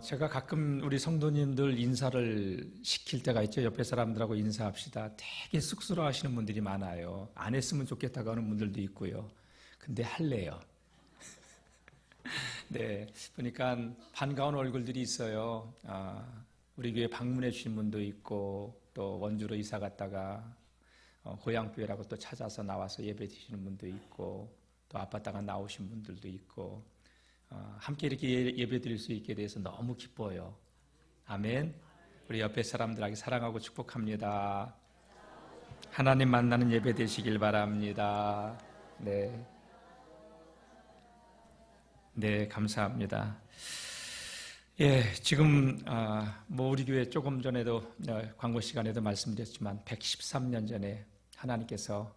제가 가끔 우리 성도님들 인사를 시킬 때가 있죠. 옆에 사람들하고 인사합시다. 되게 쑥스러워 하시는 분들이 많아요. 안 했으면 좋겠다고 하는 분들도 있고요. 근데 할래요. 네, 보니까 반가운 얼굴들이 있어요. 우리 교회 방문해 주신 분도 있고, 또 원주로 이사 갔다가 고향교회라고 또 찾아서 나와서 예배 드시는 분도 있고, 또 아팠다가 나오신 분들도 있고, 함께 이렇게 예배 드릴 수 있게 돼서 너무 기뻐요. 아멘. 우리 옆에 사람들에게 사랑하고 축복합니다. 하나님 만나는 예배 되시길 바랍니다. 네, 감사합니다. 예, 지금 우리 교회 조금 전에도 광고 시간에도 말씀드렸지만 113년 전에 하나님께서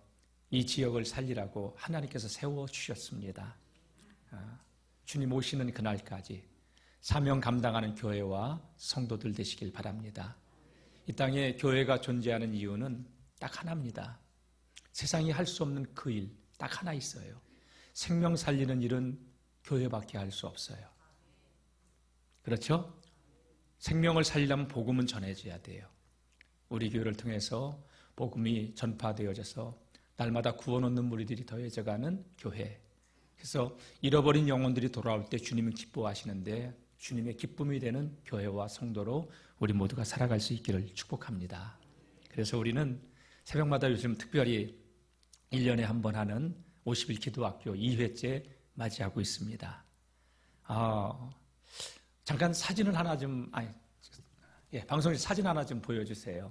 이 지역을 살리라고 하나님께서 세워 주셨습니다. 주님 오시는 그날까지 사명 감당하는 교회와 성도들 되시길 바랍니다. 이 땅에 교회가 존재하는 이유는 딱 하나입니다. 세상이 할 수 없는 그 일 딱 하나 있어요. 생명 살리는 일은 교회밖에 할 수 없어요. 그렇죠? 생명을 살리려면 복음은 전해져야 돼요. 우리 교회를 통해서 복음이 전파되어져서 날마다 구원 얻는 무리들이 더해져가는 교회. 그래서 잃어버린 영혼들이 돌아올 때 주님은 기뻐하시는데 주님의 기쁨이 되는 교회와 성도로 우리 모두가 살아갈 수 있기를 축복합니다. 그래서 우리는 새벽마다 요즘 특별히 1년에 한 번 하는 50일 기도학교 2회째 맞이하고 있습니다. 잠깐 사진을 하나 좀, 방송에 사진 하나 좀 보여주세요.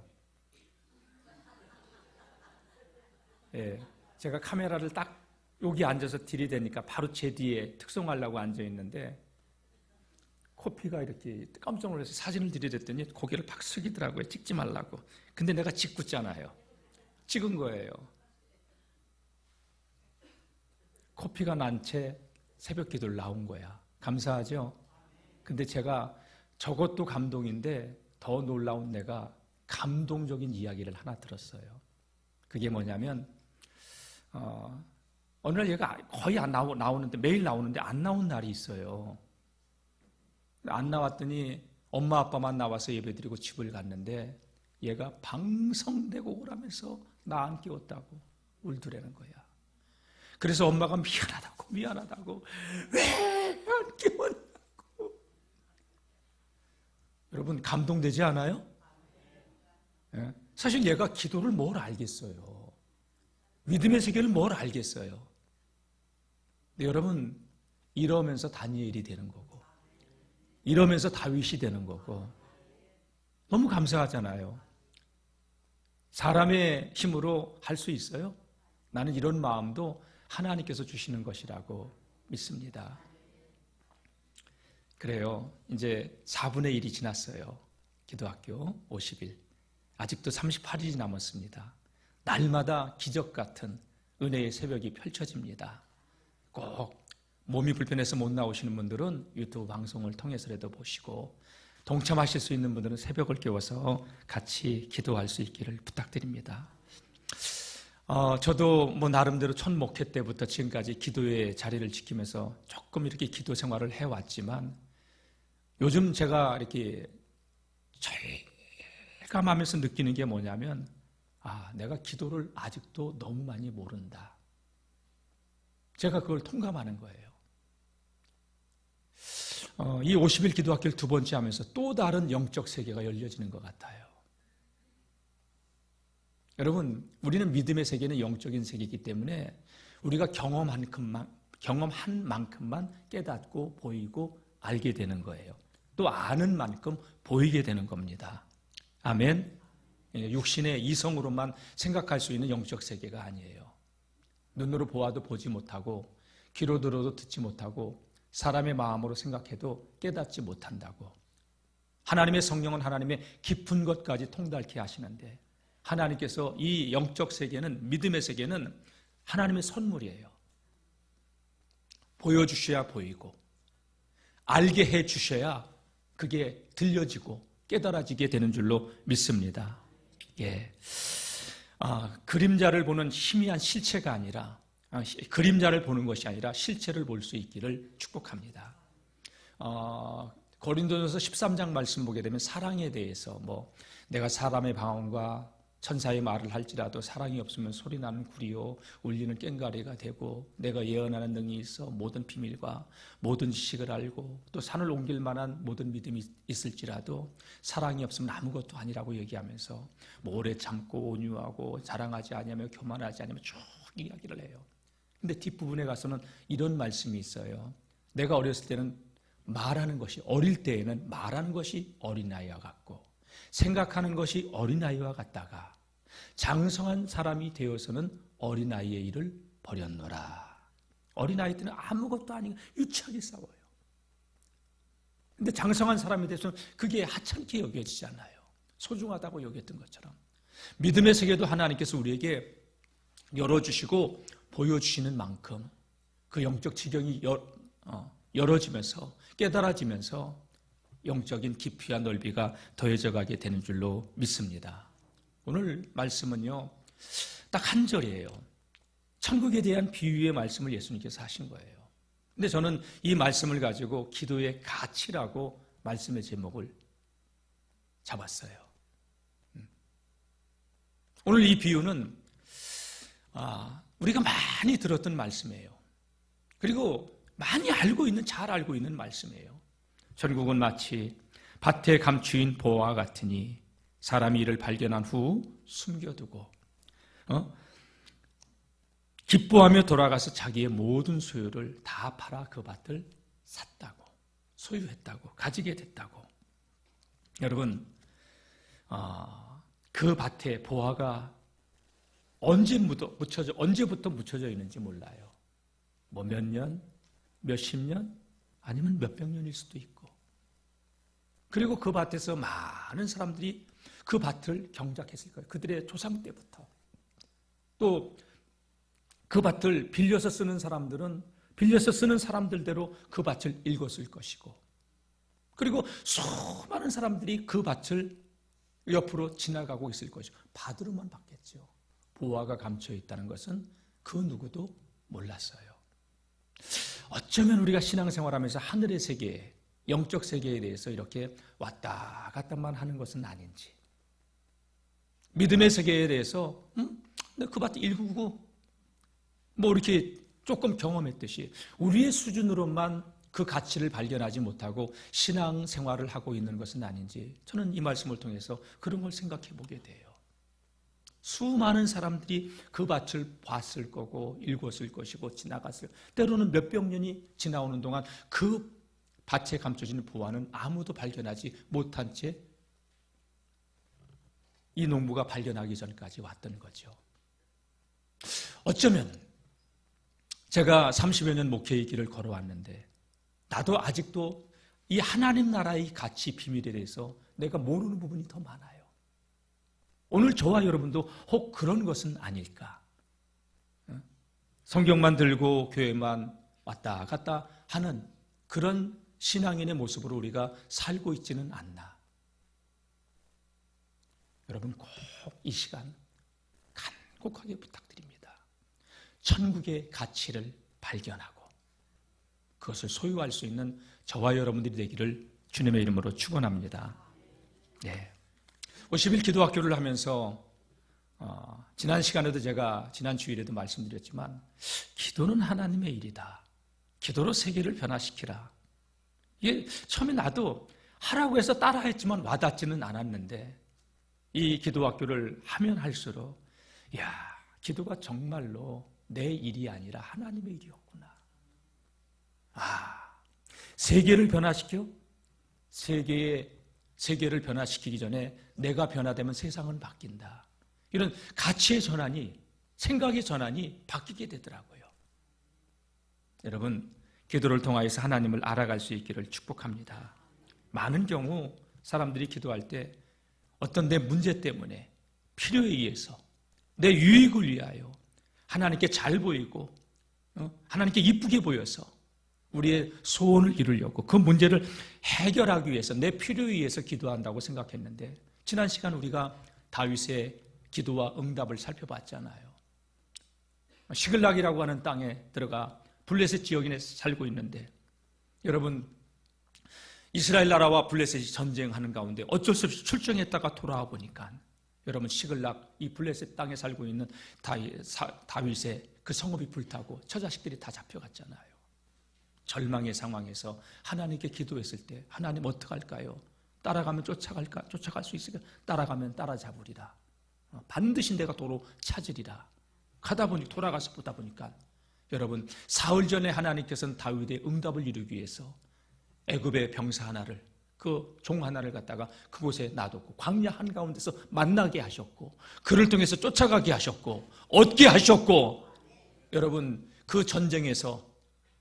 예, 제가 카메라를 딱 여기 앉아서 들이대니까 바로 제 뒤에 특송하려고 앉아있는데 코피가 이렇게 깜짝 놀라서 사진을 들이댔더니 고개를 팍 숙이더라고요. 찍지 말라고. 근데 내가 짓궂잖아요. 찍은 거예요. 코피가 난 채 새벽 기도를 나온 거야. 감사하죠? 근데 제가 저것도 감동인데 더 놀라운 내가 감동적인 이야기를 하나 들었어요. 그게 뭐냐면 어느 날 얘가 거의 안 나오는데 매일 나오는데 안 나온 날이 있어요. 안 나왔더니 엄마 아빠만 나와서 예배드리고 집을 갔는데 얘가 방성대고 오라면서 나 안 깨웠다고 울더라는 거야. 그래서 엄마가 미안하다고 왜 안 깨웠냐고. 여러분 감동되지 않아요? 예? 사실 얘가 기도를 뭘 알겠어요. 믿음의 세계를 뭘 알겠어요. 근데 여러분 이러면서 다니엘이 되는 거고 이러면서 다윗이 되는 거고 너무 감사하잖아요. 사람의 힘으로 할 수 있어요? 나는 이런 마음도 하나님께서 주시는 것이라고 믿습니다. 그래요. 이제 4분의 1이 지났어요. 기도학교 50일. 아직도 38일이 남았습니다. 날마다 기적 같은 은혜의 새벽이 펼쳐집니다. 꼭 몸이 불편해서 못 나오시는 분들은 유튜브 방송을 통해서라도 보시고 동참하실 수 있는 분들은 새벽을 깨워서 같이 기도할 수 있기를 부탁드립니다. 저도 나름대로 첫 목회 때부터 지금까지 기도의 자리를 지키면서 조금 이렇게 기도 생활을 해왔지만 요즘 제가 이렇게 절감하면서 느끼는 게 뭐냐면 내가 기도를 아직도 너무 많이 모른다. 제가 그걸 통감하는 거예요. 이 50일 기도학교를 두 번째 하면서 또 다른 영적 세계가 열려지는 것 같아요. 여러분, 우리는 믿음의 세계는 영적인 세계이기 때문에 우리가 경험한 만큼만 깨닫고 보이고 알게 되는 거예요. 또 아는 만큼 보이게 되는 겁니다. 아멘. 육신의 이성으로만 생각할 수 있는 영적 세계가 아니에요. 눈으로 보아도 보지 못하고 귀로 들어도 듣지 못하고 사람의 마음으로 생각해도 깨닫지 못한다고. 하나님의 성령은 하나님의 깊은 것까지 통달케 하시는데 하나님께서 이 영적 세계는 믿음의 세계는 하나님의 선물이에요. 보여주셔야 보이고 알게 해주셔야 그게 들려지고 깨달아지게 되는 줄로 믿습니다. 그림자를 보는 희미한 실체가 아니라 그림자를 보는 것이 아니라 실체를 볼 수 있기를 축복합니다. 고린도전서 13장 말씀 보게 되면 사랑에 대해서 내가 사람의 방언과 천사의 말을 할지라도 사랑이 없으면 소리나는 구리요 울리는 꽹과리가 되고 내가 예언하는 능이 있어 모든 비밀과 모든 지식을 알고 또 산을 옮길 만한 모든 믿음이 있을지라도 사랑이 없으면 아무것도 아니라고 얘기하면서 오래 참고 온유하고 자랑하지 아니하며 교만하지 아니하며 쭉 이야기를 해요. 근데 뒷부분에 가서는 이런 말씀이 있어요. 내가 어렸을 때는 어릴 때에는 말하는 것이 어린아이와 같고 생각하는 것이 어린아이와 같다가 장성한 사람이 되어서는 어린아이의 일을 버렸노라. 어린아이 때는 아무것도 아니고 유치하게 싸워요. 근데 장성한 사람이 돼서는 그게 하찮게 여겨지잖아요. 소중하다고 여겼던 것처럼. 믿음의 세계도 하나님께서 우리에게 열어주시고 보여주시는 만큼 그 영적 지경이 열어지면서 깨달아지면서 영적인 깊이와 넓이가 더해져 가게 되는 줄로 믿습니다. 오늘 말씀은요, 딱 한 절이에요. 천국에 대한 비유의 말씀을 예수님께서 하신 거예요. 근데 저는 이 말씀을 가지고 기도의 가치라고 말씀의 제목을 잡았어요. 오늘 이 비유는 우리가 많이 들었던 말씀이에요. 그리고 많이 잘 알고 있는 말씀이에요. 천국은 마치 밭에 감추인 보화와 같으니 사람이 이를 발견한 후 숨겨두고 기뻐하며 돌아가서 자기의 모든 소유를 다 팔아 그 밭을 샀다고, 소유했다고, 가지게 됐다고. 여러분, 그 밭에 보화가 언제부터 묻혀져 있는지 몰라요. 몇 년, 몇십 년, 아니면 몇백 년일 수도 있고. 그리고 그 밭에서 많은 사람들이 그 밭을 경작했을 거예요. 그들의 조상 때부터. 또 그 밭을 빌려서 쓰는 사람들은 빌려서 쓰는 사람들대로 그 밭을 읽었을 것이고, 그리고 수많은 사람들이 그 밭을 옆으로 지나가고 있을 것이고, 받으러만 받겠죠. 보화가 감춰 있다는 것은 그 누구도 몰랐어요. 어쩌면 우리가 신앙생활하면서 하늘의 세계, 영적 세계에 대해서 이렇게 왔다 갔다만 하는 것은 아닌지, 믿음의 세계에 대해서 그 밭 일구고 이렇게 조금 경험했듯이 우리의 수준으로만 그 가치를 발견하지 못하고 신앙생활을 하고 있는 것은 아닌지, 저는 이 말씀을 통해서 그런 걸 생각해 보게 돼요. 수많은 사람들이 그 밭을 봤을 거고 읽었을 것이고 지나갔을, 때로는 몇백 년이 지나오는 동안 그 밭에 감춰지는 보화는 아무도 발견하지 못한 채 이 농부가 발견하기 전까지 왔던 거죠. 어쩌면 제가 30여 년 목회의 길을 걸어왔는데 나도 아직도 이 하나님 나라의 가치 비밀에 대해서 내가 모르는 부분이 더 많아요. 오늘 저와 여러분도 혹 그런 것은 아닐까? 성경만 들고 교회만 왔다 갔다 하는 그런 신앙인의 모습으로 우리가 살고 있지는 않나? 여러분 꼭 이 시간 간곡하게 부탁드립니다. 천국의 가치를 발견하고 그것을 소유할 수 있는 저와 여러분들이 되기를 주님의 이름으로 축원합니다. 네. 50일 기도학교를 하면서 지난 시간에도 제가 지난 주일에도 말씀드렸지만 기도는 하나님의 일이다. 기도로 세계를 변화시키라. 이게 처음에 나도 하라고 해서 따라했지만 와닿지는 않았는데 이 기도학교를 하면 할수록 기도가 정말로 내 일이 아니라 하나님의 일이었구나. 세계를 변화시켜? 세계를 변화시키기 전에 내가 변화되면 세상은 바뀐다. 이런 가치의 전환이, 생각의 전환이 바뀌게 되더라고요. 여러분, 기도를 통하여서 하나님을 알아갈 수 있기를 축복합니다. 많은 경우 사람들이 기도할 때 어떤 내 문제 때문에 필요에 의해서 내 유익을 위하여 하나님께 잘 보이고 하나님께 이쁘게 보여서 우리의 소원을 이루려고 그 문제를 해결하기 위해서 내 필요에 의해서 기도한다고 생각했는데 지난 시간 우리가 다윗의 기도와 응답을 살펴봤잖아요. 시글락이라고 하는 땅에 들어가 블레셋 지역인에 살고 있는데 여러분 이스라엘 나라와 블레셋이 전쟁하는 가운데 어쩔 수 없이 출정했다가 돌아와 보니까 여러분 시글락 이 블레셋 땅에 살고 있는 다윗의 그 성읍이 불타고 처자식들이 다 잡혀갔잖아요. 절망의 상황에서 하나님께 기도했을 때 하나님 어떡할까요? 따라가면 쫓아갈 수 있을까? 따라가면 따라잡으리라. 반드시 내가 도로 찾으리라. 가다 보니 돌아가서 보다 보니까 여러분 사흘 전에 하나님께서는 다윗의 응답을 이루기 위해서 애굽의 병사 하나를 그 종 하나를 갖다가 그곳에 놔뒀고 광야 한가운데서 만나게 하셨고 그를 통해서 쫓아가게 하셨고 얻게 하셨고 여러분 그 전쟁에서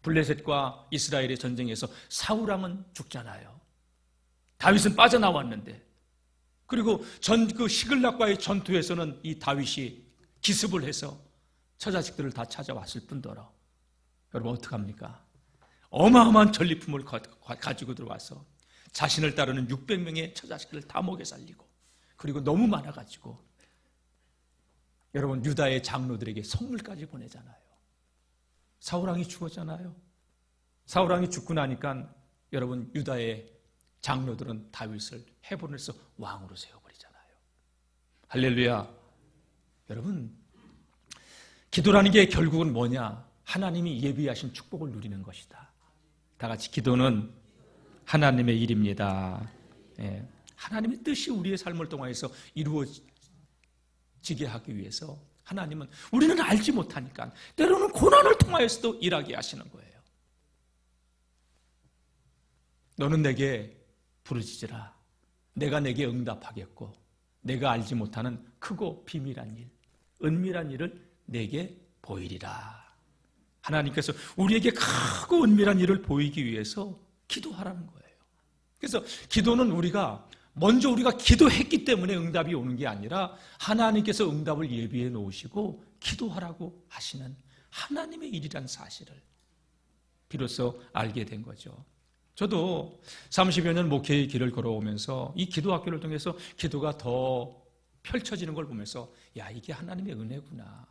블레셋과 이스라엘의 전쟁에서 사울 왕은 죽잖아요. 다윗은 빠져나왔는데 그리고 그 시글락과의 전투에서는 이 다윗이 기습을 해서 처자식들을 다 찾아왔을 뿐더러 여러분 어떡합니까? 어마어마한 전리품을 가지고 들어와서 자신을 따르는 600명의 처자식들을 다 먹여 살리고 그리고 너무 많아가지고 여러분 유다의 장로들에게 선물까지 보내잖아요. 사울왕이 죽었잖아요. 사울왕이 죽고 나니까 여러분 유다의 장로들은 다윗을 헤브론에서 왕으로 세워버리잖아요. 할렐루야. 여러분 기도라는 게 결국은 뭐냐? 하나님이 예비하신 축복을 누리는 것이다. 다 같이 기도는 하나님의 일입니다. 예. 하나님의 뜻이 우리의 삶을 통해서 이루어지게 하기 위해서 하나님은 우리는 알지 못하니까 때로는 고난을 통하여서도 일하게 하시는 거예요. 너는 내게 부르짖으라. 내가 내게 응답하겠고 내가 알지 못하는 크고 비밀한 일, 은밀한 일을 내게 보이리라. 하나님께서 우리에게 크고 은밀한 일을 보이기 위해서 기도하라는 거예요. 그래서 기도는 우리가 기도했기 때문에 응답이 오는 게 아니라 하나님께서 응답을 예비해 놓으시고 기도하라고 하시는 하나님의 일이라는 사실을 비로소 알게 된 거죠. 저도 30여 년 목회의 길을 걸어오면서 이 기도학교를 통해서 기도가 더 펼쳐지는 걸 보면서 야 이게 하나님의 은혜구나.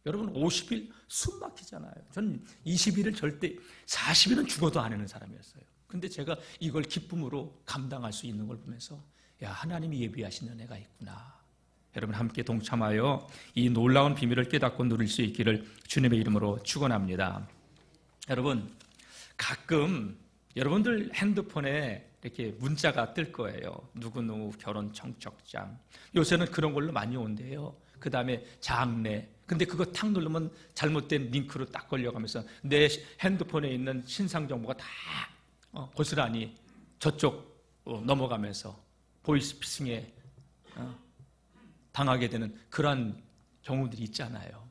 여러분 50일 숨 막히잖아요. 저는 20일을 절대 40일은 죽어도 안 하는 사람이었어요. 근데 제가 이걸 기쁨으로 감당할 수 있는 걸 보면서 야 하나님이 예비하신 은혜가 있구나. 여러분 함께 동참하여 이 놀라운 비밀을 깨닫고 누릴 수 있기를 주님의 이름으로 축원합니다. 여러분 가끔 여러분들 핸드폰에 이렇게 문자가 뜰 거예요. 누구누구 결혼 청첩장. 요새는 그런 걸로 많이 온대요. 그 다음에 장례. 근데 그거 탁 누르면 잘못된 링크로 딱 걸려가면서 내 핸드폰에 있는 신상 정보가 다 고스란히 저쪽 넘어가면서 보이스피싱에 당하게 되는 그런 경우들이 있잖아요.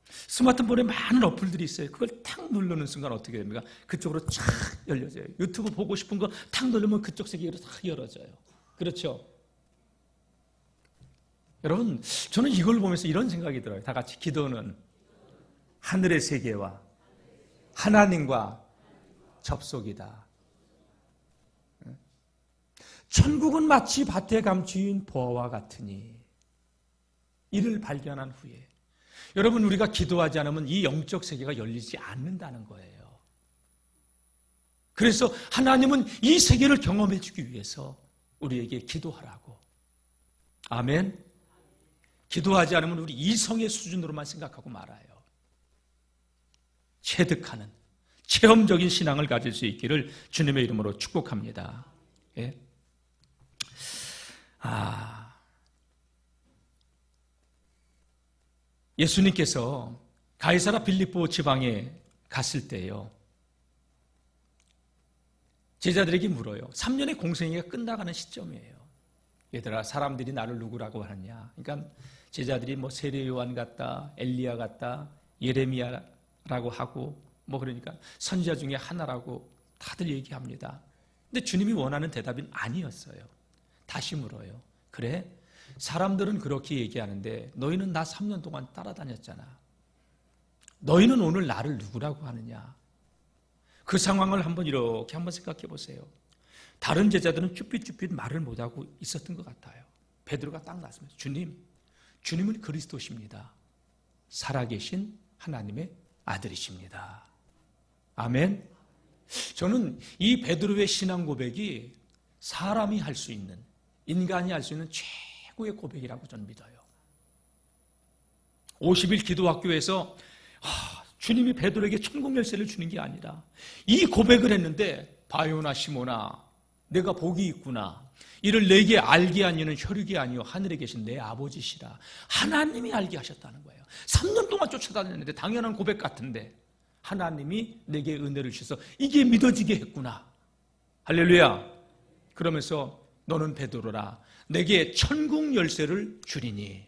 스마트폰에 많은 어플들이 있어요. 그걸 탁 누르는 순간 어떻게 됩니까? 그쪽으로 쫙 열려져요. 유튜브 보고 싶은 거 탁 누르면 그쪽 세계로 탁 열어져요. 그렇죠? 여러분 저는 이걸 보면서 이런 생각이 들어요. 다 같이 기도는 하늘의 세계와 하나님과 접속이다. 천국은 마치 밭에 감추인 보화와 같으니 이를 발견한 후에 여러분 우리가 기도하지 않으면 이 영적 세계가 열리지 않는다는 거예요. 그래서 하나님은 이 세계를 경험해 주기 위해서 우리에게 기도하라고. 아멘. 기도하지 않으면 우리 이성의 수준으로만 생각하고 말아요. 체득하는 체험적인 신앙을 가질 수 있기를 주님의 이름으로 축복합니다. 예? 예수님께서 가이사라 빌립보 지방에 갔을 때요. 제자들에게 물어요. 3년의 공생애가 끝나가는 시점이에요. 얘들아 사람들이 나를 누구라고 하느냐. 그러니까 제자들이 뭐 세례 요한 같다, 엘리야 같다, 예레미야라고 하고 그러니까 선지자 중에 하나라고 다들 얘기합니다. 근데 주님이 원하는 대답은 아니었어요. 다시 물어요. 그래? 사람들은 그렇게 얘기하는데 너희는 나 3년 동안 따라다녔잖아. 너희는 오늘 나를 누구라고 하느냐? 그 상황을 이렇게 한번 생각해 보세요. 다른 제자들은 쭈삣쭈삣 말을 못하고 있었던 것 같아요. 베드로가 딱 나서면서 주님은 그리스도십니다. 살아계신 하나님의 아들이십니다. 아멘. 저는 이 베드로의 신앙 고백이 사람이 할 수 있는, 인간이 할 수 있는 최고의 고백이라고 저는 믿어요. 50일 기도학교에서 주님이 베드로에게 천국 열쇠를 주는 게 아니라 이 고백을 했는데, 바요나 시모나, 내가 복이 있구나. 이를 내게 알게 한 이는 혈육이 아니요 하늘에 계신 내 아버지시라. 하나님이 알게 하셨다는 거예요. 3년 동안 쫓아다녔는데 당연한 고백 같은데 하나님이 내게 은혜를 주셔서 이게 믿어지게 했구나. 할렐루야. 그러면서 너는 베드로라, 내게 천국 열쇠를 주리니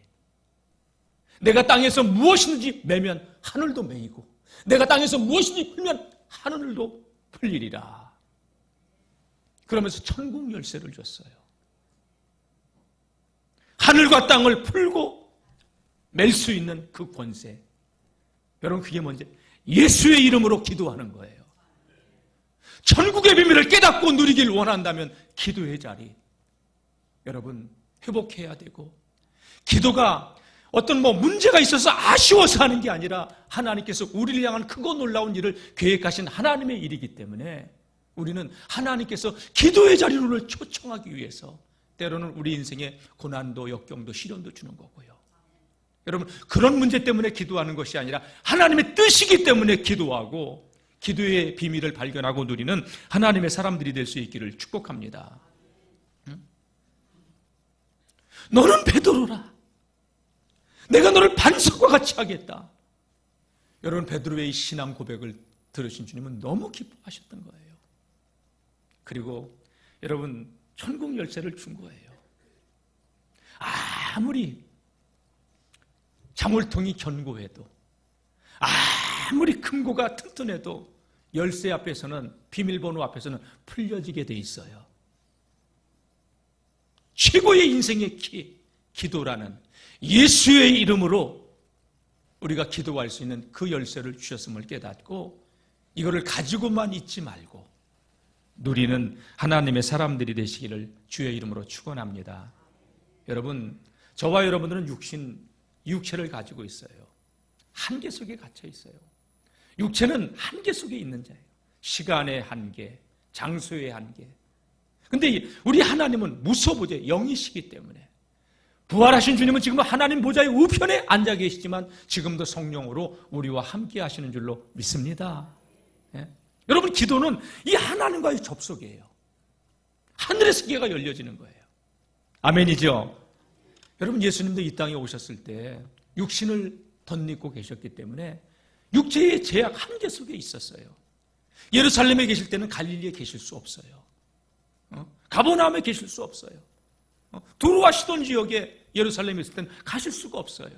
내가 땅에서 무엇이든지 매면 하늘도 매이고 내가 땅에서 무엇이든지 풀면 하늘도 풀리리라. 그러면서 천국 열쇠를 줬어요. 하늘과 땅을 풀고 맬 수 있는 그 권세. 여러분, 그게 뭔지, 예수의 이름으로 기도하는 거예요. 천국의 비밀을 깨닫고 누리길 원한다면 기도의 자리, 여러분, 회복해야 되고, 기도가 어떤 문제가 있어서 아쉬워서 하는 게 아니라 하나님께서 우리를 향한 크고 놀라운 일을 계획하신 하나님의 일이기 때문에 우리는 하나님께서 기도의 자리를 초청하기 위해서 때로는 우리 인생에 고난도, 역경도, 시련도 주는 거고요. 여러분, 그런 문제 때문에 기도하는 것이 아니라 하나님의 뜻이기 때문에 기도하고 기도의 비밀을 발견하고 누리는 하나님의 사람들이 될 수 있기를 축복합니다. 너는 베드로라, 내가 너를 반석과 같이 하겠다. 여러분, 베드로의 이 신앙 고백을 들으신 주님은 너무 기뻐하셨던 거예요. 그리고 여러분, 천국 열쇠를 준 거예요. 아무리 자물통이 견고해도, 아무리 금고가 튼튼해도 열쇠 앞에서는, 비밀번호 앞에서는 풀려지게 돼 있어요. 최고의 인생의 키, 기도라는 예수의 이름으로 우리가 기도할 수 있는 그 열쇠를 주셨음을 깨닫고 이거를 가지고만 있지 말고 누리는 하나님의 사람들이 되시기를 주의 이름으로 축원합니다. 여러분, 저와 여러분들은 육체를 가지고 있어요. 한계 속에 갇혀 있어요. 육체는 한계 속에 있는 자예요. 시간의 한계, 장소의 한계. 근데 우리 하나님은 무소부재 영이시기 때문에, 부활하신 주님은 지금 하나님 보좌의 우편에 앉아 계시지만 지금도 성령으로 우리와 함께 하시는 줄로 믿습니다. 예? 여러분, 기도는 이 하나님과의 접속이에요. 하늘의 세계가 열려지는 거예요. 아멘이죠? 여러분, 예수님도 이 땅에 오셨을 때 육신을 덧입고 계셨기 때문에 육체의 제약 한계 속에 있었어요. 예루살렘에 계실 때는 갈릴리에 계실 수 없어요. 가버나움에 계실 수 없어요. 두루와 시돈 지역에 예루살렘에 있을 때는 가실 수가 없어요.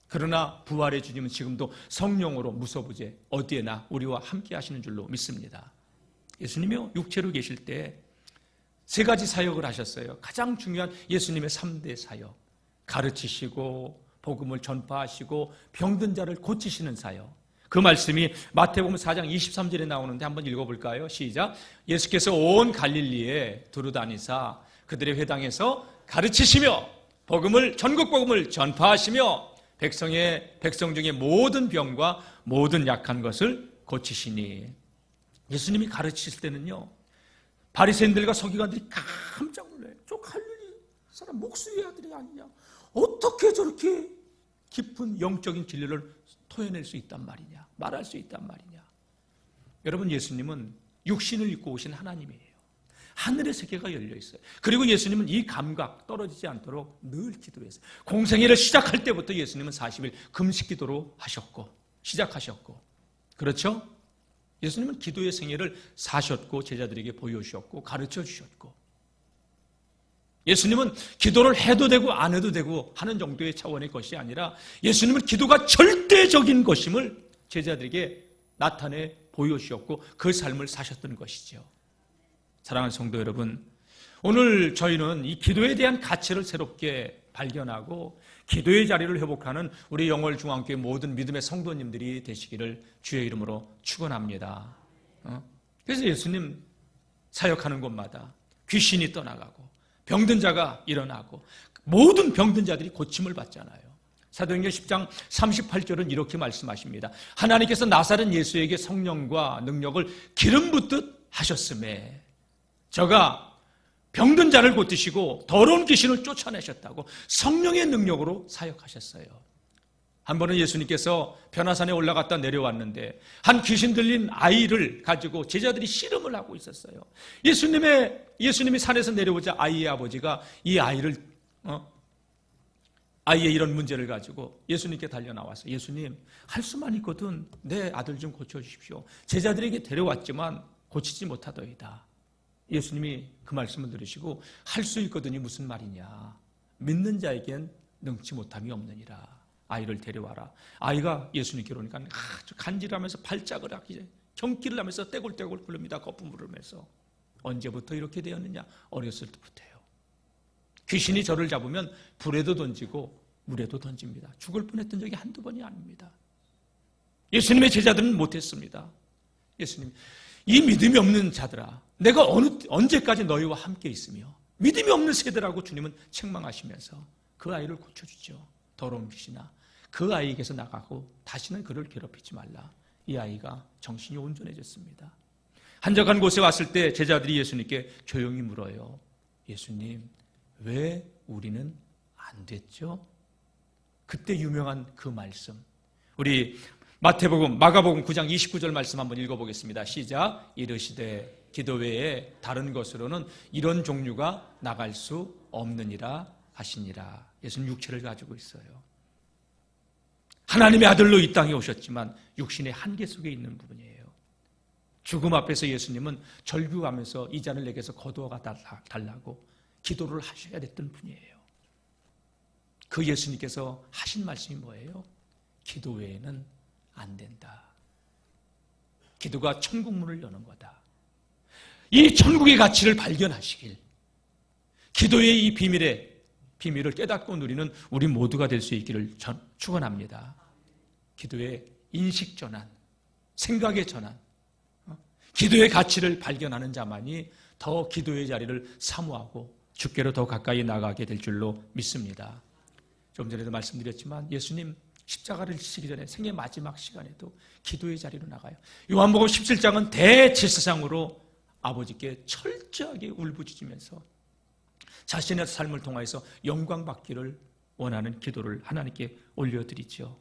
그러나 부활의 주님은 지금도 성령으로 무소부재 어디에나 우리와 함께 하시는 줄로 믿습니다. 예수님이 육체로 계실 때 세 가지 사역을 하셨어요. 가장 중요한 예수님의 3대 사역. 가르치시고 복음을 전파하시고 병든 자를 고치시는 사역. 그 말씀이 마태복음 4장 23절에 나오는데 한번 읽어볼까요? 시작. 예수께서 온 갈릴리에 두루다니사 그들의 회당에서 가르치시며 전국 복음을 전파하시며 백성 중에 모든 병과 모든 약한 것을 고치시니. 예수님이 가르치실 때는요, 바리새인들과 서기관들이 깜짝 놀라요. 저 갈릴리 사람 목수의 아들이 아니냐, 어떻게 저렇게 깊은 영적인 진리를 토해낼 수 있단 말이냐, 말할 수 있단 말이냐. 여러분, 예수님은 육신을 입고 오신 하나님이에요. 하늘의 세계가 열려 있어요. 그리고 예수님은 이 감각 떨어지지 않도록 늘 기도했어요. 공생애를 시작할 때부터 예수님은 40일 금식 기도로 시작하셨고, 그렇죠? 예수님은 기도의 생애를 사셨고 제자들에게 보여주셨고 가르쳐 주셨고, 예수님은 기도를 해도 되고 안 해도 되고 하는 정도의 차원의 것이 아니라 예수님은 기도가 절대적인 것임을 제자들에게 나타내 보여주셨고 그 삶을 사셨던 것이죠. 사랑하는 성도 여러분, 오늘 저희는 이 기도에 대한 가치를 새롭게 발견하고 기도의 자리를 회복하는 우리 영월중앙교회 모든 믿음의 성도님들이 되시기를 주의 이름으로 축원합니다. 그래서 예수님 사역하는 곳마다 귀신이 떠나가고 병든 자가 일어나고 모든 병든 자들이 고침을 받잖아요. 사도행전 10장 38절은 이렇게 말씀하십니다. 하나님께서 나사렛 예수에게 성령과 능력을 기름 붓듯 하셨음에 저가 병든 자를 고치시고 더러운 귀신을 쫓아내셨다고 성령의 능력으로 사역하셨어요. 한 번은 예수님께서 변화산에 올라갔다 내려왔는데 한 귀신 들린 아이를 가지고 제자들이 씨름을 하고 있었어요. 예수님이 산에서 내려오자 아이의 아버지가 이 아이의 이런 문제를 가지고 예수님께 달려 나와서 예수님, 할 수만 있거든 내 아들 좀 고쳐주십시오. 제자들에게 데려왔지만 고치지 못하더이다. 예수님이 그 말씀을 들으시고 할 수 있거든이 무슨 말이냐. 믿는 자에겐 능치 못함이 없느니라. 아이를 데려와라. 아이가 예수님께 오니까 아주 간질하면서 발작을 하기 경기를 하면서 떼굴떼굴 굴릅니다. 거품 부르면서. 언제부터 이렇게 되었느냐? 어렸을 때부터요. 귀신이 저를 잡으면 불에도 던지고 물에도 던집니다. 죽을 뻔했던 적이 한두 번이 아닙니다. 예수님의 제자들은 못했습니다. 예수님, 이 믿음이 없는 자들아, 내가 언제까지 너희와 함께 있으며 믿음이 없는 세대라고 주님은 책망하시면서 그 아이를 고쳐주죠. 더러운 귀신아, 그 아이에게서 나가고 다시는 그를 괴롭히지 말라. 이 아이가 정신이 온전해졌습니다. 한적한 곳에 왔을 때 제자들이 예수님께 조용히 물어요. 예수님, 왜 우리는 안 됐죠? 그때 유명한 그 말씀, 우리 마가복음 9장 29절 말씀 한번 읽어보겠습니다. 시작. 이르시되 기도 외에 다른 것으로는 이런 종류가 나갈 수 없느니라 하시니라. 예수는 육체를 가지고 있어요. 하나님의 아들로 이 땅에 오셨지만 육신의 한계 속에 있는 부분이에요. 죽음 앞에서 예수님은 절규하면서 이 잔을 내게서 거두어가 달라고 기도를 하셔야 됐던 분이에요. 그 예수님께서 하신 말씀이 뭐예요? 기도 외에는 안 된다. 기도가 천국 문을 여는 거다. 이 천국의 가치를 발견하시길, 기도의 이 비밀을 깨닫고 누리는 우리 모두가 될 수 있기를 축원합니다. 기도의 인식 전환, 생각의 전환, 기도의 가치를 발견하는 자만이 더 기도의 자리를 사모하고 주께로 더 가까이 나가게 될 줄로 믿습니다. 좀 전에도 말씀드렸지만 예수님 십자가를 지시기 전에 생애 마지막 시간에도 기도의 자리로 나가요. 요한복음 17장은 대제사장으로 아버지께 철저하게 울부짖으면서 자신의 삶을 통해서 영광 받기를 원하는 기도를 하나님께 올려드리죠.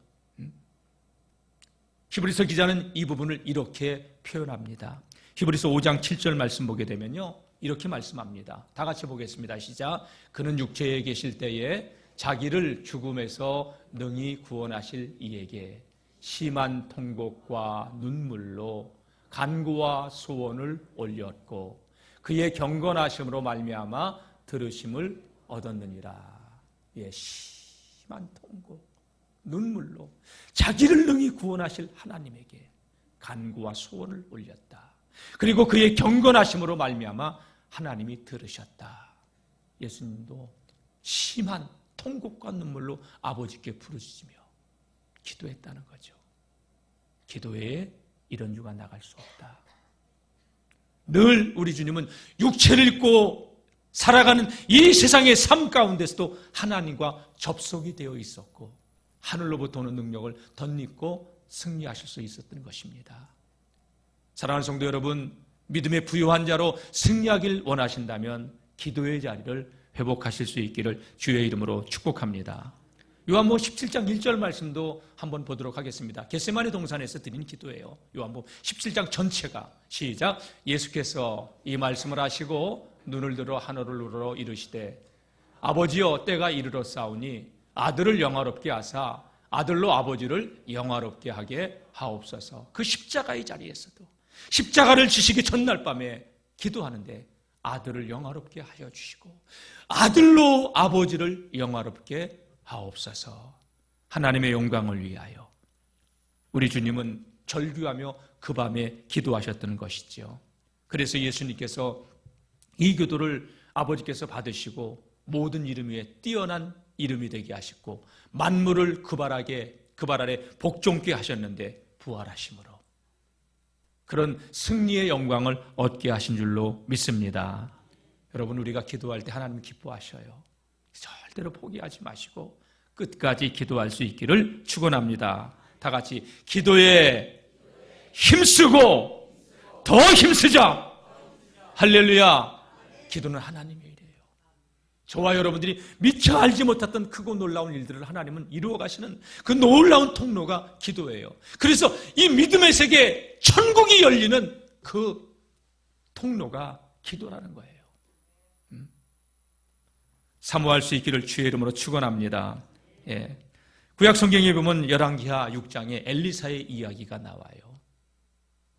히브리서 기자는 이 부분을 이렇게 표현합니다. 히브리서 5장 7절 말씀 보게 되면요, 이렇게 말씀합니다. 다 같이 보겠습니다. 시작. 그는 육체에 계실 때에 자기를 죽음에서 능히 구원하실 이에게 심한 통곡과 눈물로 간구와 소원을 올렸고 그의 경건하심으로 말미암아 들으심을 얻었느니라. 예, 심한 통곡, 눈물로 자기를 능히 구원하실 하나님에게 간구와 소원을 올렸다. 그리고 그의 경건하심으로 말미암아 하나님이 들으셨다. 예수님도 심한 통곡과 눈물로 아버지께 부르짖으며 기도했다는 거죠. 기도 외에 이런 유가 나갈 수 없다. 늘 우리 주님은 육체를 입고 살아가는 이 세상의 삶 가운데서도 하나님과 접속이 되어 있었고 하늘로부터 오는 능력을 덧입고 승리하실 수 있었던 것입니다. 사랑하는 성도 여러분, 믿음의 부유한 자로 승리하길 원하신다면 기도의 자리를 회복하실 수 있기를 주의 이름으로 축복합니다. 요한복음 17장 1절 말씀도 한번 보도록 하겠습니다. 겟세마네 동산에서 드린 기도예요. 요한복음 17장 전체가 시작. 예수께서 이 말씀을 하시고 눈을 들어 하늘을 우러러 이르시되 아버지여 때가 이르렀사오니 아들을 영화롭게 하사 아들로 아버지를 영화롭게 하게 하옵소서. 그 십자가의 자리에서도 십자가를 지시기 전날 밤에 기도하는데 아들을 영화롭게 하여 주시고 아들로 아버지를 영화롭게 하옵소서. 하나님의 영광을 위하여 우리 주님은 절규하며 그 밤에 기도하셨던 것이죠. 그래서 예수님께서 이 기도를 아버지께서 받으시고 모든 이름 위에 뛰어난 이름이 되게 하시고 만물을 그 발 아래 복종케 하셨는데 부활하심으로 그런 승리의 영광을 얻게 하신 줄로 믿습니다. 여러분, 우리가 기도할 때 하나님 기뻐하셔요. 절대로 포기하지 마시고 끝까지 기도할 수 있기를 축원합니다. 다 같이 기도에 힘쓰고 더 힘쓰자. 할렐루야. 기도는 하나님의 일이에요. 저와 여러분들이 미처 알지 못했던 크고 놀라운 일들을 하나님은 이루어 가시는 그 놀라운 통로가 기도예요. 그래서 이 믿음의 세계 천국이 열리는 그 통로가 기도라는 거예요. 사모할 수 있기를 주의 이름으로 축원합니다. 예. 구약 성경에 보면 열왕기하 6장에 엘리사의 이야기가 나와요.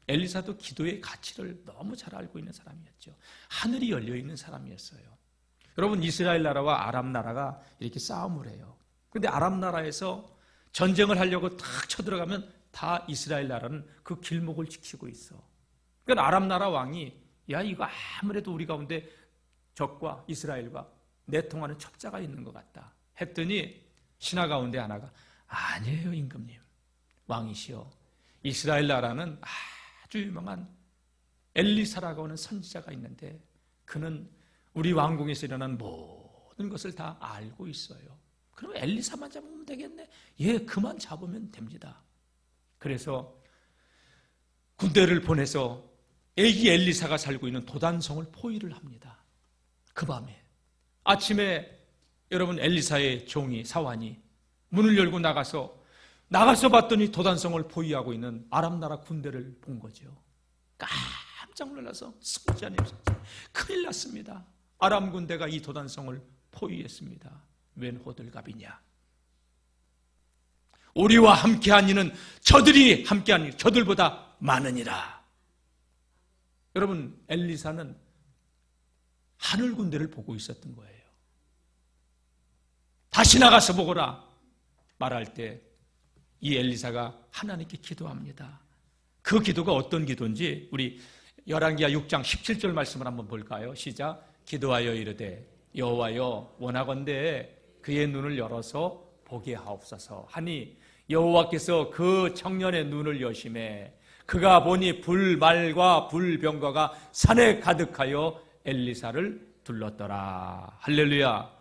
엘리사도 기도의 가치를 너무 잘 알고 있는 사람이었죠. 하늘이 열려 있는 사람이었어요. 여러분, 이스라엘 나라와 아람 나라가 이렇게 싸움을 해요. 그런데 아람 나라에서 전쟁을 하려고 탁 쳐들어가면 다 이스라엘 나라는 그 길목을 지키고 있어. 그러니까 아람 나라 왕이 야, 이거 아무래도 우리 가운데 적과 이스라엘과 내통하는 첩자가 있는 것 같다 했더니 신하 가운데 하나가 아니에요, 임금님. 왕이시여, 이스라엘 나라는 아주 유명한 엘리사라고 하는 선지자가 있는데 그는 우리 왕궁에서 일어난 모든 것을 다 알고 있어요. 그럼 엘리사만 잡으면 되겠네. 예, 그만 잡으면 됩니다. 그래서 군대를 보내서 애기 엘리사가 살고 있는 도단성을 포위를 합니다. 그 밤에 아침에 여러분 엘리사의 종이 사환이 문을 열고 나가서 봤더니 도단성을 포위하고 있는 아람 나라 군대를 본 거죠. 깜짝 놀라서 승자님 큰일 났습니다. 아람 군대가 이 도단성을 포위했습니다. 웬 호들갑이냐. 우리와 함께한 이는 저들이 함께한 이 저들보다 많으니라. 여러분, 엘리사는 하늘 군대를 보고 있었던 거예요. 다시 나가서 보거라 말할 때 이 엘리사가 하나님께 기도합니다. 그 기도가 어떤 기도인지 우리 열왕기하 6장 17절 말씀을 한번 볼까요? 시작. 기도하여 이르되 여호와여 원하건대 그의 눈을 열어서 보게 하옵소서 하니 여호와께서 그 청년의 눈을 여심해 그가 보니 불말과 불병거가 산에 가득하여 엘리사를 둘렀더라. 할렐루야.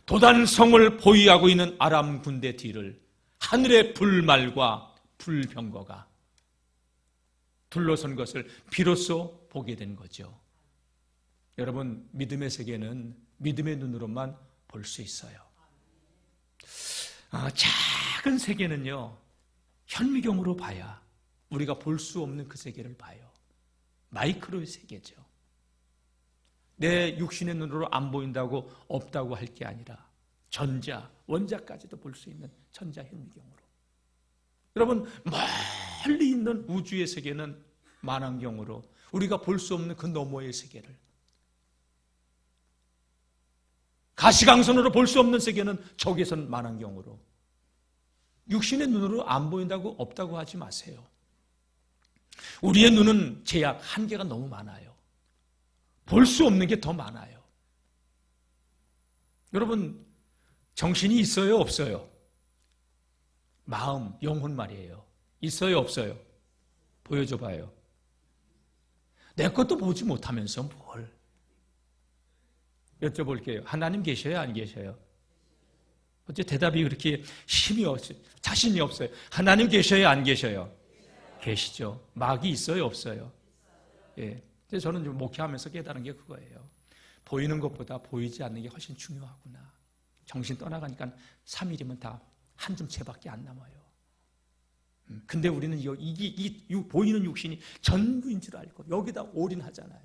도단성을 보위하고 있는 아람 군대 뒤를 하늘의 불말과 불병거가 둘러선 것을 비로소 보게 된 거죠. 여러분, 믿음의 세계는 믿음의 눈으로만 볼 수 있어요. 작은 세계는요, 현미경으로 봐야 우리가 볼 수 없는 그 세계를 봐요. 마이크로의 세계죠. 내 육신의 눈으로 안 보인다고 없다고 할 게 아니라 전자, 원자까지도 볼 수 있는 전자현미경으로. 여러분, 멀리 있는 우주의 세계는 만안경으로 우리가 볼 수 없는 그 너머의 세계를, 가시광선으로 볼 수 없는 세계는 적외선 만안경으로. 육신의 눈으로 안 보인다고 없다고 하지 마세요. 우리의 눈은 제약, 한계가 너무 많아요. 볼 수 없는 게 더 많아요. 여러분, 정신이 있어요, 없어요? 마음, 영혼 말이에요. 있어요, 없어요? 보여줘 봐요. 내 것도 보지 못하면서 뭘? 여쭤볼게요. 하나님 계셔요, 안 계셔요? 어째 대답이 그렇게 힘이 없어요? 자신이 없어요. 하나님 계셔요, 안 계셔요? 계시죠. 마귀 있어요, 없어요? 예. 저는 좀 목회하면서 깨달은 게 그거예요. 보이는 것보다 보이지 않는 게 훨씬 중요하구나. 정신 떠나가니까 3일이면 다 한 줌채밖에 안 남아요. 근데 우리는 이 보이는 육신이 전부인 줄 알고 여기다 올인하잖아요.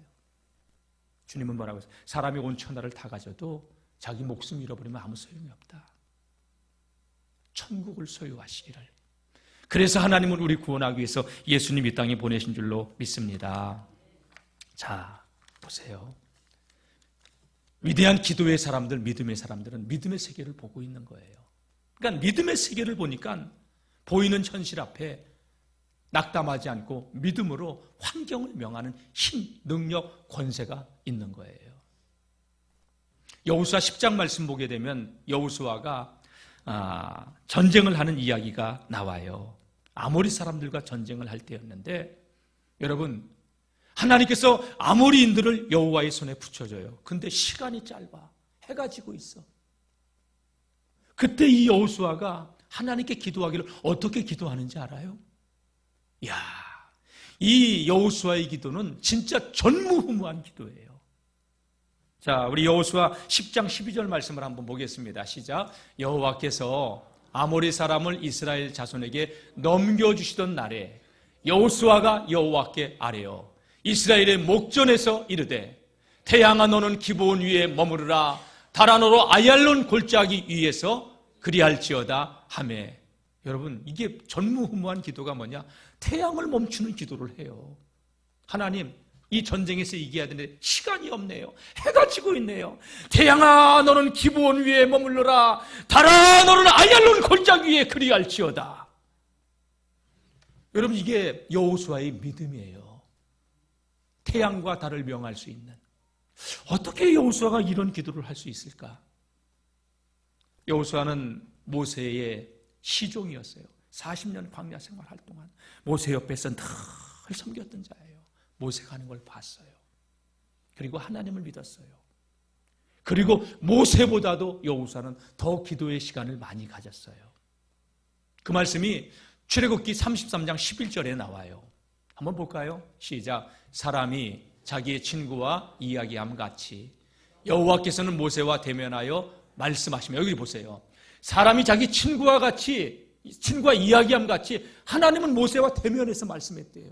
주님은 뭐라고 했어요? 사람이 온 천하를 다 가져도 자기 목숨 잃어버리면 아무 소용이 없다. 천국을 소유하시기를. 그래서 하나님은 우리 구원하기 위해서 예수님 이 땅에 보내신 줄로 믿습니다. 자, 보세요. 위대한 기도의 사람들, 믿음의 사람들은 믿음의 세계를 보고 있는 거예요. 그러니까 믿음의 세계를 보니까 보이는 현실 앞에 낙담하지 않고 믿음으로 환경을 명하는 힘, 능력, 권세가 있는 거예요. 여호수아 10장 말씀 보게 되면 여호수아가 전쟁을 하는 이야기가 나와요. 아모리 사람들과 전쟁을 할 때였는데, 여러분, 하나님께서 아모리인들을 여호와의 손에 붙여줘요. 근데 시간이 짧아. 해가 지고 있어. 그때 이 여호수아가 하나님께 기도하기를 어떻게 기도하는지 알아요? 이야, 이 여호수아의 기도는 진짜 전무후무한 기도예요. 자, 우리 여호수아 10장 12절 말씀을 한번 보겠습니다. 시작. 여호와께서 아모리 사람을 이스라엘 자손에게 넘겨주시던 날에 여호수아가 여호와께 아뢰어 이스라엘의 목전에서 이르되 태양아 너는 기브온 위에 머무르라 달아 너로 아얄론 골짜기 위에서 그리할지어다 하매. 여러분, 이게 전무후무한 기도가 뭐냐? 태양을 멈추는 기도를 해요. 하나님, 이 전쟁에서 이겨야 되는데 시간이 없네요. 해가 지고 있네요. 태양아 너는 기브온 위에 머물러라 달아 너는 아얄론 골짜기 위에 그리할지어다. 여러분, 이게 여호수아의 믿음이에요. 태양과 달을 명할 수 있는. 어떻게 여호수아가 이런 기도를 할 수 있을까? 여호수아는 모세의 시종이었어요. 40년 광야 생활할 동안 모세 옆에서 늘 섬겼던 자예요. 모세가 하는 걸 봤어요. 그리고 하나님을 믿었어요. 그리고 모세보다도 여호수아는 더 기도의 시간을 많이 가졌어요. 그 말씀이 출애굽기 33장 11절에 나와요. 한번 볼까요? 시작. 사람이 자기의 친구와 이야기함 같이 여호와께서는 모세와 대면하여 말씀하시며, 여기 보세요. 사람이 자기 친구와 이야기함 같이 하나님은 모세와 대면해서 말씀했대요.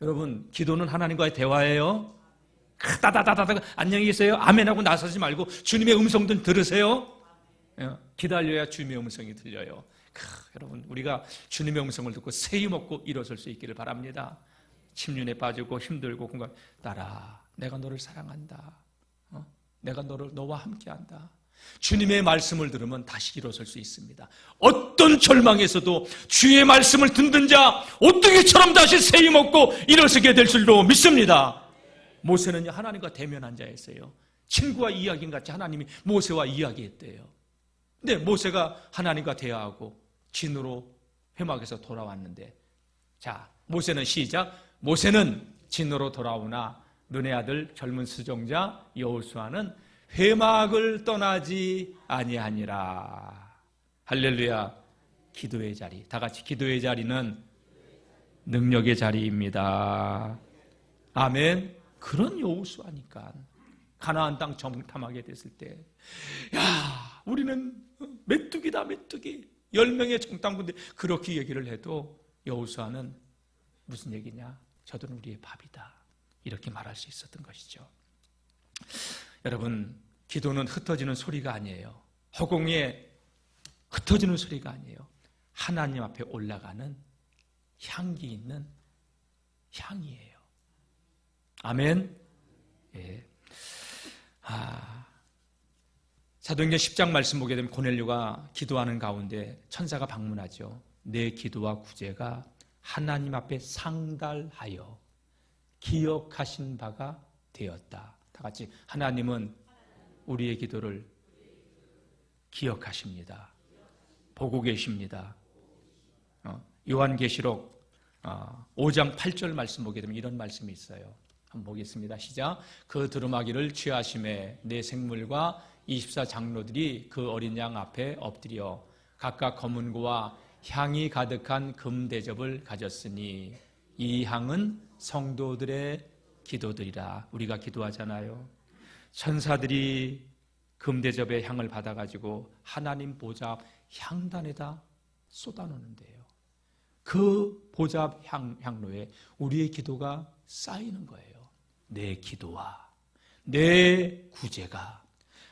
여러분, 기도는 하나님과의 대화예요. 따다다다다 안녕히 계세요 아멘하고 나서지 말고 주님의 음성 좀 들으세요. 기다려야 주님의 음성이 들려요. 여러분, 우리가 주님의 음성을 듣고 세이 먹고 일어설 수 있기를 바랍니다. 침륜에 빠지고 힘들고 공감 따라 내가 너를 사랑한다. 내가 너와 함께한다. 주님의 말씀을 들으면 다시 일어설 수 있습니다. 어떤 절망에서도 주의 말씀을 듣는 자 오뚜기처럼 다시 세이 먹고 일어서게 될 줄로 믿습니다. 모세는 하나님과 대면한 자였어요. 친구와 이야기인 같이 하나님이 모세와 이야기했대요. 근데 모세가 하나님과 대화하고 진으로 회막에서 돌아왔는데, 자, 모세는 시작. 모세는 진으로 돌아오나 눈의 아들 젊은 수종자 여호수아는 회막을 떠나지 아니하니라. 할렐루야. 기도의 자리, 다 같이 기도의 자리는 능력의 자리입니다. 아멘. 그런 여호수아니까 가나안 땅 정탐하게 됐을 때, 야, 우리는 메뚜기다 메뚜기, 10명의 정탐군대 그렇게 얘기를 해도 여호수아는 무슨 얘기냐? 저들은 우리의 밥이다, 이렇게 말할 수 있었던 것이죠. 여러분, 기도는 흩어지는 소리가 아니에요. 허공에 흩어지는 소리가 아니에요. 하나님 앞에 올라가는 향기 있는 향이에요. 아멘. 예. 사도행전 10장 말씀 보게 되면 고넬료가 기도하는 가운데 천사가 방문하죠. 내 기도와 구제가 하나님 앞에 상달하여 기억하신 바가 되었다. 다 같이 하나님은 우리의 기도를 기억하십니다. 보고 계십니다. 요한계시록 5장 8절 말씀 보게 되면 이런 말씀이 있어요. 한번 보겠습니다. 시작. 그 두루마기를 취하심에 내 생물과 24장로들이 그 어린 양 앞에 엎드려 각각 검은고와 향이 가득한 금 대접을 가졌으니 이 향은 성도들의 기도들이라. 우리가 기도하잖아요. 천사들이 금 대접의 향을 받아가지고 하나님 보좌 앞 향단에다 쏟아놓는데요. 그 보좌 앞 향로에 우리의 기도가 쌓이는 거예요. 내 기도와 내 구제가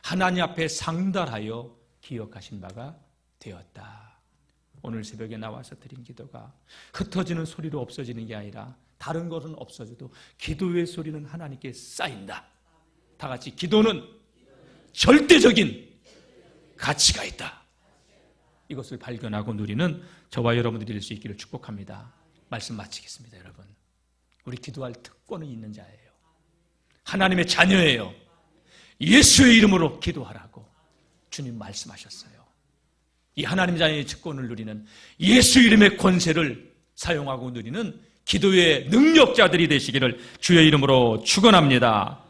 하나님 앞에 상달하여 기억하신 바가 되었다. 오늘 새벽에 나와서 드린 기도가 흩어지는 소리로 없어지는 게 아니라 다른 것은 없어져도 기도의 소리는 하나님께 쌓인다. 다 같이 기도는 절대적인 가치가 있다. 이것을 발견하고 누리는 저와 여러분들이 될 수 있기를 축복합니다. 말씀 마치겠습니다. 여러분, 우리 기도할 특권은 있는 자예요. 하나님의 자녀예요. 예수의 이름으로 기도하라고 주님 말씀하셨어요. 이 하나님 자녀의 특권을 누리는 예수 이름의 권세를 사용하고 누리는 기도의 능력자들이 되시기를 주의 이름으로 축원합니다.